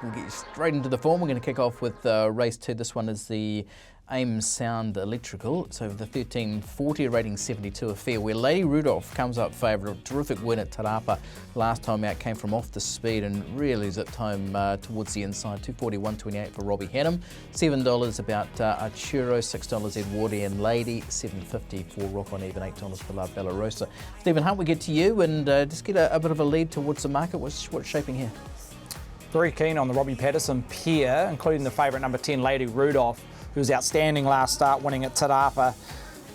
we'll get straight into the form. We're going to kick off with race 2. This one is the Aim Sound Electrical. So the 1340 rating 72 affair, where Lady Rudolph comes up favourite. A terrific win at Tarapa last time out, came from off the speed and really zipped home towards the inside. 241.28 for Robbie Hannum, $7 about Arturo, $6 Edwardian Lady, $7.50 for Rock on Even, $8 for La Bella Rosa. Stephen Hunt, we get to you and just get a bit of a lead towards the market. What's shaping here? Very keen on the Robbie Patterson pair, including the favourite number 10, Lady Rudolph, who was outstanding last start, winning at Tarapa.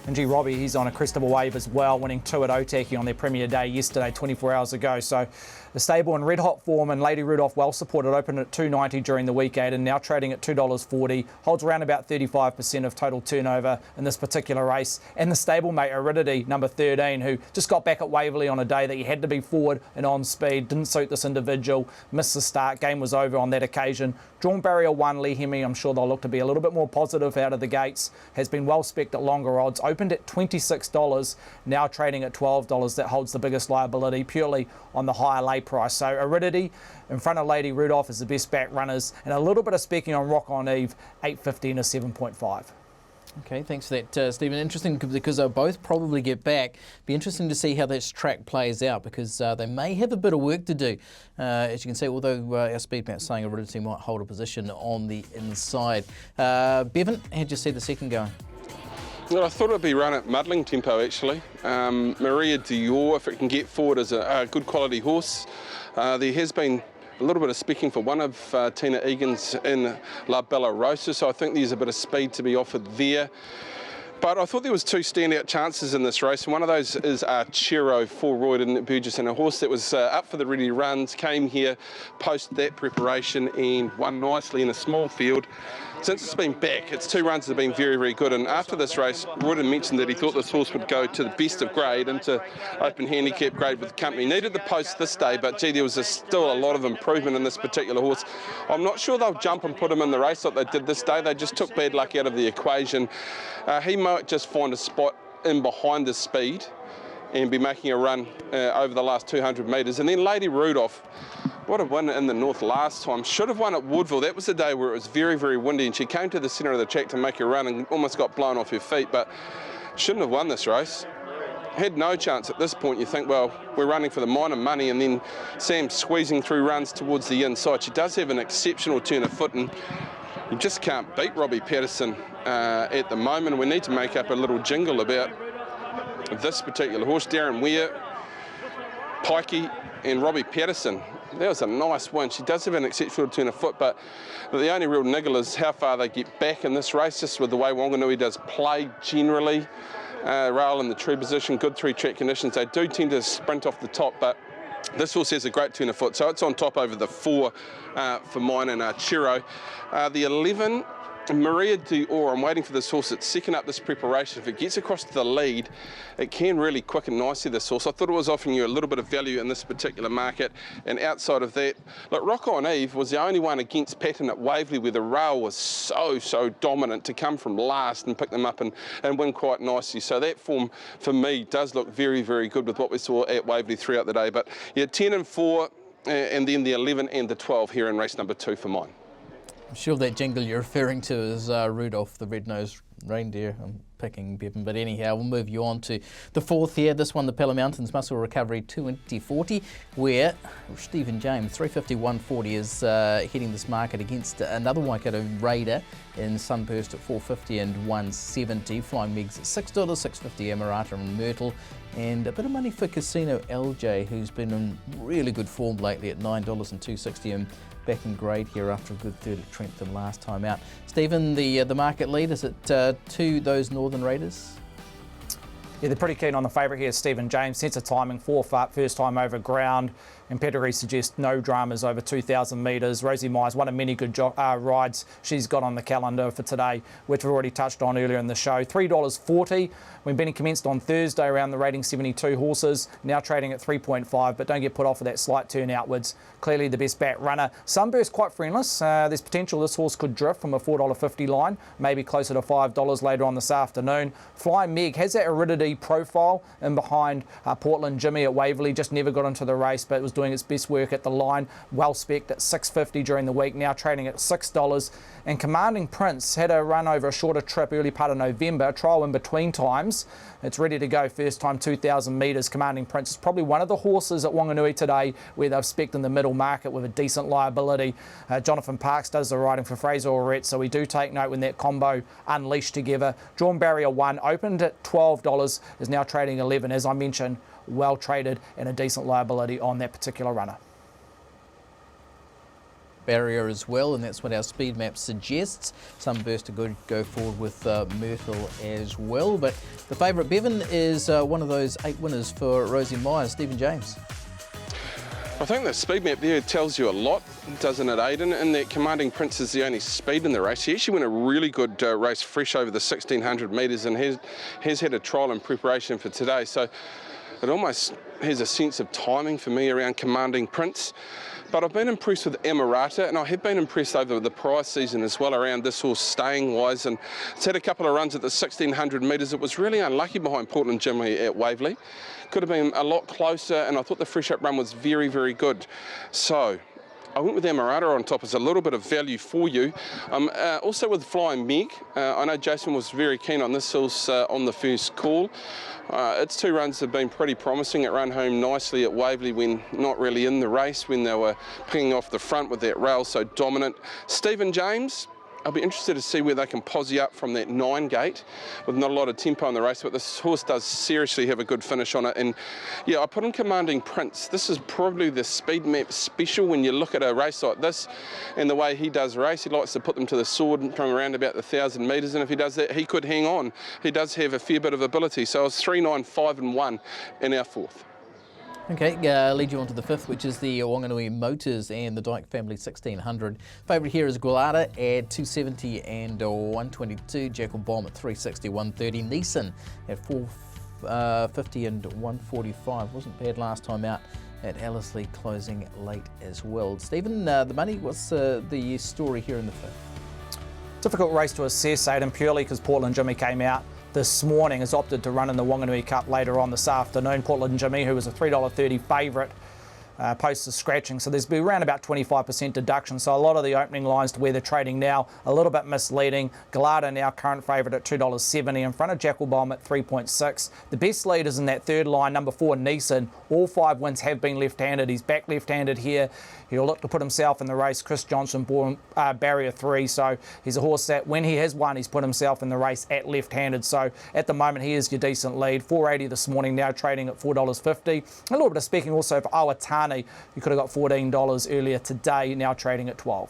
And gee, Robbie, he's on a crest of a wave as well, winning 2 at Otaki on their Premier Day yesterday, 24 hours ago. So the stable in red-hot form, and Lady Rudolph well supported, opened at $2.90 during the weekend and now trading at $2.40, holds around about 35% of total turnover in this particular race. And the stablemate Aridity, number 13, who just got back at Waverley on a day that he had to be forward and on speed, didn't suit this individual, missed the start, game was over on that occasion. Drawn barrier 1, Lee Hemi, I'm sure they'll look to be a little bit more positive out of the gates, has been well specced at longer odds, opened at $26, now trading at $12. That holds the biggest liability purely on the higher lay price. So Aridity in front of Lady Rudolph is the best back runners, and a little bit of specking on Rock on Eve, 8.50 and a 7.5. Okay, thanks for that, Stephen. Interesting because they'll both probably get back. Be interesting to see how this track plays out, because they may have a bit of work to do. As you can see, although our speed map's saying Aridity might hold a position on the inside. Bevan, how'd you see the second going? Well, I thought it'd be run at muddling tempo actually. Maria Dior, if it can get forward, is a good quality horse. There has been a little bit of specking for one of Tina Egan's in La Bella Rosa, so I think there's a bit of speed to be offered there. But I thought there was 2 standout chances in this race, and one of those is Arturo for Royden Burgess, and a horse that was up for the ready runs, came here post that preparation and won nicely in a small field. Since it's been back, its 2 runs have been very, very good, and after this race, Royden mentioned that he thought this horse would go to the best of grade, into open handicap grade with the company. Needed the post this day, but gee, there was still a lot of improvement in this particular horse. I'm not sure they'll jump and put him in the race like they did this day. They just took bad luck out of the equation. He might just find a spot in behind the speed and be making a run over the last 200 metres. And then Lady Rudolph, what a win in the north last time. Should have won at Woodville. That was the day where it was very, very windy, and she came to the centre of the track to make a run and almost got blown off her feet, but shouldn't have won this race. Had no chance at this point. You think, well, we're running for the minor money, and then Sam squeezing through runs towards the inside. She does have an exceptional turn of foot, and you just can't beat Robbie Patterson at the moment. We need to make up a little jingle about this particular horse. Darren Weir, Pikey and Robbie Patterson. That was a nice win. She does have an exceptional turn of foot, but the only real niggle is how far they get back in this race, just with the way Wanganui does play generally. Rail in the true position, good 3-track conditions. They do tend to sprint off the top, but this horse has a great turn of foot, so it's on top over the 4 for mine and Arturo. The 11, Maria Dior, I'm waiting for this horse. It's second up this preparation. If it gets across to the lead, it can really quicken nicely, this horse. I thought it was offering you a little bit of value in this particular market. And outside of that, look, Rock on Eve was the only one against pattern at Waverley, where the rail was so dominant, to come from last and pick them up and win quite nicely. So that form, for me, does look very, very good with what we saw at Waverley throughout the day. But yeah, 10 and 4, and then the 11 and the 12 here in race number 2 for mine. I'm sure that jingle you're referring to is Rudolph the Red-Nosed Reindeer. I'm picking Bevan, but anyhow, we'll move you on to the 4th here. This one, the Pella Mountains Muscle Recovery 2040, where Stephen James, 350-140, is heading this market against another Waikato Raider in Sunburst at 450 and 170. Flying Megs at $6, 650 Emirata and Myrtle. And a bit of money for Casino LJ, who's been in really good form lately at $9 and 260, and back in grade here after a good third at Trentham last time out. Stephen, the market lead, is it to those Northern Raiders? Yeah, they're pretty keen on the favourite here, Stephen James. Sense of timing, 4th up, first time over ground. And pedigree suggests no dramas over 2,000 metres. Rosie Myers, one of many good rides she's got on the calendar for today, which we've already touched on earlier in the show. $3.40 when Benny commenced on Thursday around the rating 72 horses, now trading at 3.5, but don't get put off with that slight turn outwards. Clearly the best back runner. Sunburst quite friendless. There's potential this horse could drift from a $4.50 line, maybe closer to $5 later on this afternoon. Flying Meg has that Aridity profile in behind Portland Jimmy at Waverley, just never got into the race, but was doing doing its best work at the line, well spec'd at $6.50 during the week, now trading at $6. And Commanding Prince had a run over a shorter trip early part of November, a trial in between times. It's ready to go first time 2,000 metres. Commanding Prince is probably one of the horses at Wanganui today where they've spec'd in the middle market with a decent liability. Jonathan Parks does the riding for Fraser Allred, so we do take note when that combo unleashed together. Drawn barrier 1 opened at $12, is now trading 11. As I mentioned, well traded and a decent liability on that particular runner. Barrier as well, and that's what our speed map suggests. Sunburst a good go forward with Myrtle as well, but the favourite Bevan is one of those 8 winners for Rosie Myers. Stephen James. I think the speed map there tells you a lot, doesn't it, Aidan? And that Commanding Prince is the only speed in the race. He actually went a really good race fresh over the 1,600 metres and has had a trial in preparation for today. So it almost has a sense of timing for me around Commanding Prince. But I've been impressed with Amarata, and I have been impressed over the prior season as well around this horse staying wise. And it's had a couple of runs at the 1,600 metres. It was really unlucky behind Portland Jimmy at Waverley. Could have been a lot closer, and I thought the fresh up run was very, very good. So I went with Amarata on top as a little bit of value for you. Also with Flying Meg, I know Jason was very keen on this horse on the first call. Its 2 runs have been pretty promising. It ran home nicely at Waverley when not really in the race, when they were picking off the front with that rail so dominant. Stephen James, I'll be interested to see where they can posse up from that 9 gate with not a lot of tempo in the race, but this horse does seriously have a good finish on it. And yeah, I put in Commanding Prince. This is probably the speed map special when you look at a race like this and the way he does race. He likes to put them to the sword from around about the 1,000 metres, and if he does that, he could hang on. He does have a fair bit of ability. So I was 3, 9, 5 and 1 in our 4th. Okay, lead you on to the 5th, which is the Wanganui Motors and the Dyke Family 1,600. Favourite here is Gualada at 270 and 122. Jackal Bomb at 360, 130. Neeson at 450 and 145. Wasn't bad last time out at Ellerslie, closing late as well. Stephen, the money, what's the story here in the 5th? Difficult race to assess, Aidan, purely because Portland Jimmy came out this morning, has opted to run in the Wanganui Cup later on this afternoon. Portland Jimmy, who was a $3.30 favourite, posts the scratching, so there's been around about 25% deduction, so a lot of the opening lines to where they're trading now a little bit misleading. Gallardo now current favourite at $2.70 in front of Jackal Bomb at 3.6. The best leaders in that third line, number 4 Neeson, all 5 wins have been left-handed. He's back left-handed here. He'll look to put himself in the race. Chris Johnson born barrier 3, so he's a horse that when he has won, he's put himself in the race at left-handed. So at the moment, he is your decent lead. $4.80 this morning, now trading at $4.50. A little bit of speaking also for Awatani, who could have got $14 earlier today, now trading at $12.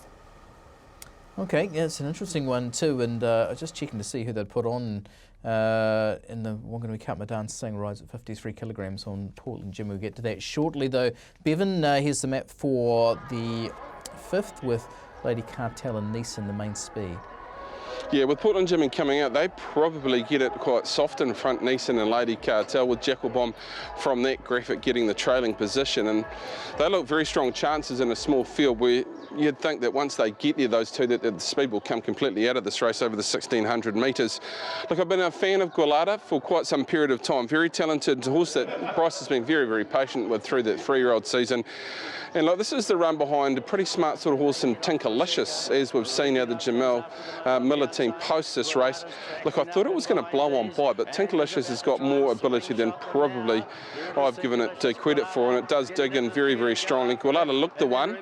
Okay, yeah, it's an interesting one too, and I was just checking to see who they'd put on in the Wanganui Cup. Madan Singh rides at 53 kilograms on Portland Jim. We'll get to that shortly though. Bevan, here's the map for the 5th with Lady Cartel and Neeson, the main speed. Yeah, with Portland Jimmy coming out, they probably get it quite soft in front, Neeson and Lady Cartel, with Jackal Bomb from that graphic getting the trailing position. And they look very strong chances in a small field where you'd think that once they get there, those two, that the speed will come completely out of this race over the 1,600 metres. Look, I've been a fan of Gualada for quite some period of time. Very talented horse that Bryce has been very, very patient with through that 3-year-old season. And look, this is the run behind a pretty smart sort of horse in Tinkalicious, as we've seen how the Jamel Miller team post this race. Look, I thought it was going to blow on by, but Tinkalicious has got more ability than probably I've given it credit for, and it does dig in very, very strongly. Gualada looked the one.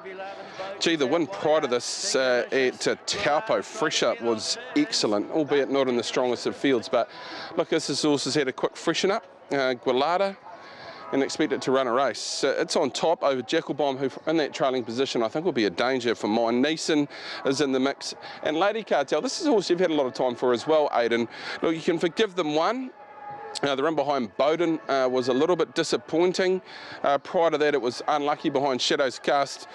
Gee, the win prior to this at Taupo fresh up was excellent, albeit not in the strongest of fields. But look, this horse has had a quick freshen up. Gualada, and expect it to run a race. It's on top over Jackal Bomb, who in that trailing position I think will be a danger for mine. Neeson is in the mix. And Lady Cartel, this is a horse you've had a lot of time for as well, Aidan. Look, you can forgive them one. The run behind Bowden was a little bit disappointing. Prior to that, it was unlucky behind Shadows Cast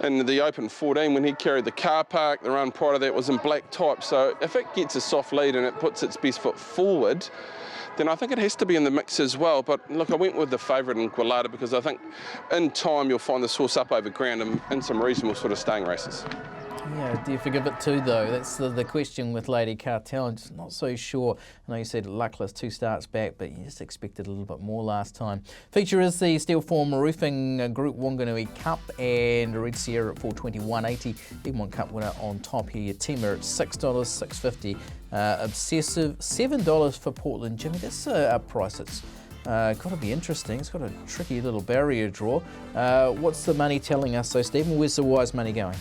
in the Open 14 when he carried the car park. The run prior to that was in black type. So if it gets a soft lead and it puts its best foot forward, then I think it has to be in the mix as well. But look, I went with the favourite in Gualada because I think in time you'll find this horse up over ground in some reasonable sort of staying races. Yeah, do you forgive it too, though? That's the question with Lady Cartel. I'm just not so sure. I know you said luckless 2 starts back, but you just expected a little bit more last time. Feature is the Steel Form Roofing Group Wanganui Cup and Red Sierra at $421.80. Even one cup winner on top here. Your Teamer at $6, $6.50. Obsessive, $7 for Portland Jimmy. That's a price that's got to be interesting. It's got a tricky little barrier draw. What's the money telling us, though, Stephen? Where's the wise money going?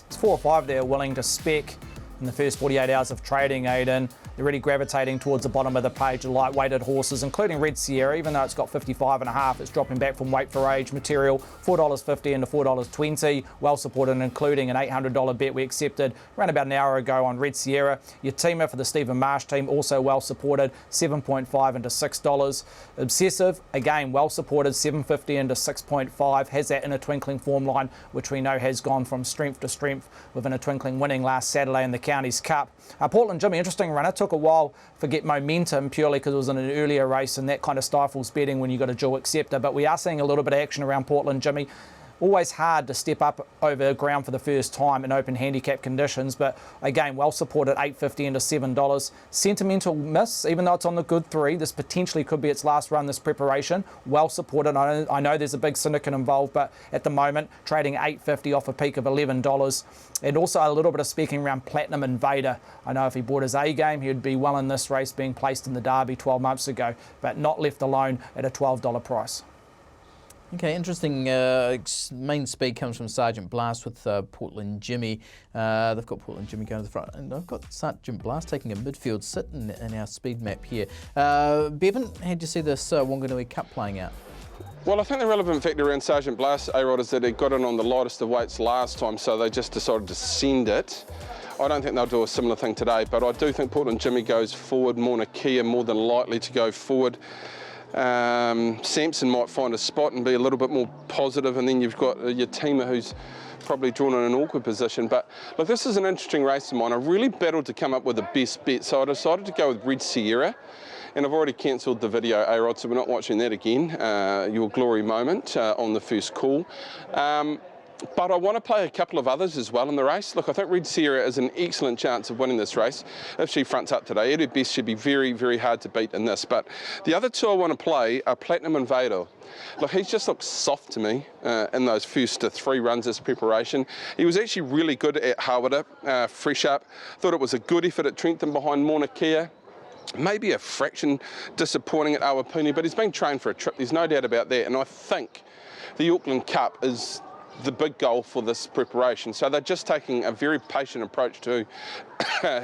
It's 4 or 5 there willing to spec in the first 48 hours of trading, Aidan. They're really gravitating towards the bottom of the page, the light-weighted horses, including Red Sierra. Even though it's got 55.5, it's dropping back from weight for age material, $4.50 into $4.20, well supported, including an $800 bet we accepted around about an hour ago on Red Sierra. Your teamer for the Stephen Marsh team, also well supported, $7.5 into $6. Obsessive, again, well supported, $7.50 into $6.5, has that in a twinkling form line, which we know has gone from strength to strength within a twinkling, winning last Saturday in the Counties Cup. Portland Jimmy, interesting runner. Took a while to get momentum purely because it was in an earlier race, and that kind of stifles betting when you've got a dual acceptor. But we are seeing a little bit of action around Portland Jimmy. Always hard to step up over ground for the first time in open handicap conditions, but again, well supported, $8.50 into $7. Sentimental miss, even though it's on the good 3. This potentially could be its last run, this preparation. Well supported. I know there's a big syndicate involved, but at the moment, trading $8.50 off a peak of $11. And also a little bit of speaking around Platinum Invader. I know if he bought his A game, he'd be well in this race, being placed in the Derby 12 months ago, but not left alone at a $12 price. Okay, interesting. Main speed comes from Sergeant Blast with Portland Jimmy. They've got Portland Jimmy going to the front, and I've got Sergeant Blast taking a midfield sit in our speed map here. Bevan, how do you see this Wanganui Cup playing out? Well, I think the relevant factor around Sergeant Blast, A-Rod, is that he got in on the lightest of weights last time, so they just decided to send it. I don't think they'll do a similar thing today, but I do think Portland Jimmy goes forward. Mauna Kea more than likely to go forward. Sampson might find a spot and be a little bit more positive, and then you've got your teamer who's probably drawn in an awkward position. But look, this is an interesting race of mine. I really battled to come up with the best bet, so I decided to go with Red Sierra, and I've already cancelled the video, A-Rod, so we're not watching that again, your glory moment on the first call. But I want to play a couple of others as well in the race. Look, I think Red Sierra is an excellent chance of winning this race if she fronts up today. At her best, she'd be very, very hard to beat in this. But the other 2 I want to play are Platinum Invader. Look, he's just looked soft to me in those first 3 runs as preparation. He was actually really good at Hawera, fresh up. Thought it was a good effort at Trentham behind Mauna Kea. Maybe a fraction disappointing at Awapuni, but he's been trained for a trip. There's no doubt about that. And I think the Auckland Cup is the big goal for this preparation. So they're just taking a very patient approach to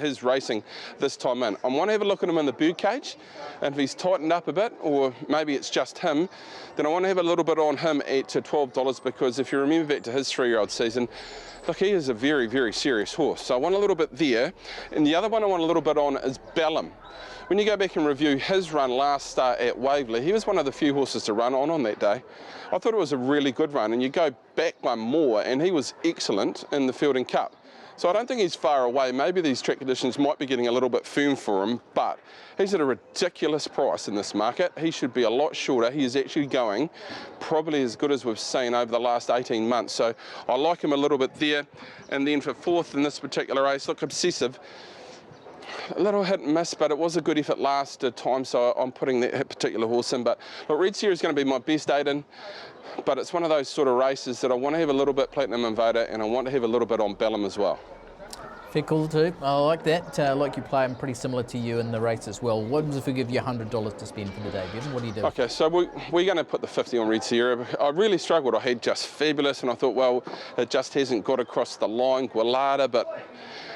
his racing this time in. I want to have a look at him in the bird cage, and if he's tightened up a bit, or maybe it's just him, then I want to have a little bit on him at $12, because if you remember back to his 3-year-old season, look, he is a very, very serious horse. So I want a little bit there. And the other one I want a little bit on is Bellum. When you go back and review his run last start at Waverley, he was one of the few horses to run on that day. I thought it was a really good run, and you go back one more, and he was excellent in the Fielding Cup. So I don't think he's far away. Maybe these track conditions might be getting a little bit firm for him, but he's at a ridiculous price in this market. He should be a lot shorter. He is actually going probably as good as we've seen over the last 18 months. So I like him a little bit there. And then for 4th in this particular race, look, Obsessive. A little hit and miss, but it was a good effort last time, so I'm putting that particular horse in. But look, Red Sierra is going to be my best Aidan, but it's one of those sort of races that I want to have a little bit Platinum Invader, and I want to have a little bit on Bellum as well. Fair call too. I like that. Like you play, I'm pretty similar to you in the race as well. What happens if we give you $100 to spend for the day, Bevan? What do you do? Okay, so we're going to put the 50 on Red Sierra. I really struggled. I had Just Fabulous, and I thought, well, it just hasn't got across the line. Gualada, but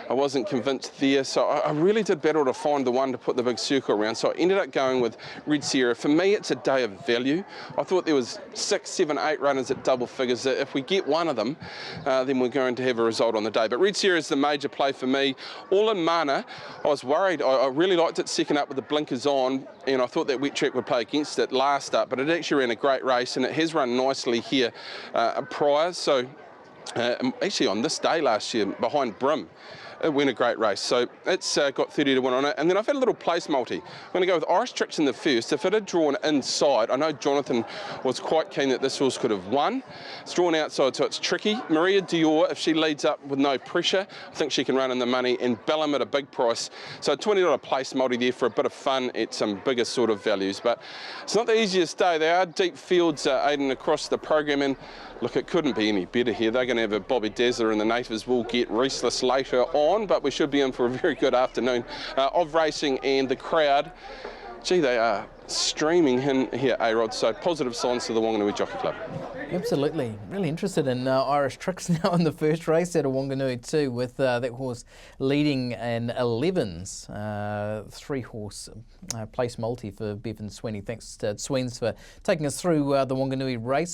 I wasn't convinced there, so I really did battle to find the one to put the big circle around, so I ended up going with Red Sierra. For me, it's a day of value. I thought there was 6, 7, 8 runners at double figures. If we get one of them, then we're going to have a result on the day. But Red Sierra is the major play for me. All in Mana, I was worried. I really liked it second up with the blinkers on, and I thought that wet track would play against it last up, but it actually ran a great race, and it has run nicely here prior. So actually on this day last year, behind Brim, it went a great race. So it's got 30 to 1 on it. And then I've had a little place multi. I'm going to go with Irish Tricks in the first. If it had drawn inside, I know Jonathan was quite keen that this horse could have won. It's drawn outside, so it's tricky. Maria Dior, if she leads up with no pressure, I think she can run in the money, and Bellum at a big price. So $20 place multi there for a bit of fun at some bigger sort of values. But it's not the easiest day. There are deep fields, Aidan, across the program, and look, it couldn't be any better here. They're going to have a Bobby Dazzler, and the natives will get restless later on, but we should be in for a very good afternoon of racing, and the crowd, gee, they are streaming in here, A-Rod, so positive signs to the Wanganui Jockey Club. Absolutely. Really interested in Irish Tricks now in the first race out of Wanganui too, with that horse leading in 11s. 3-horse place multi for Bevan Sweeney. Thanks to Sweens for taking us through the Wanganui races.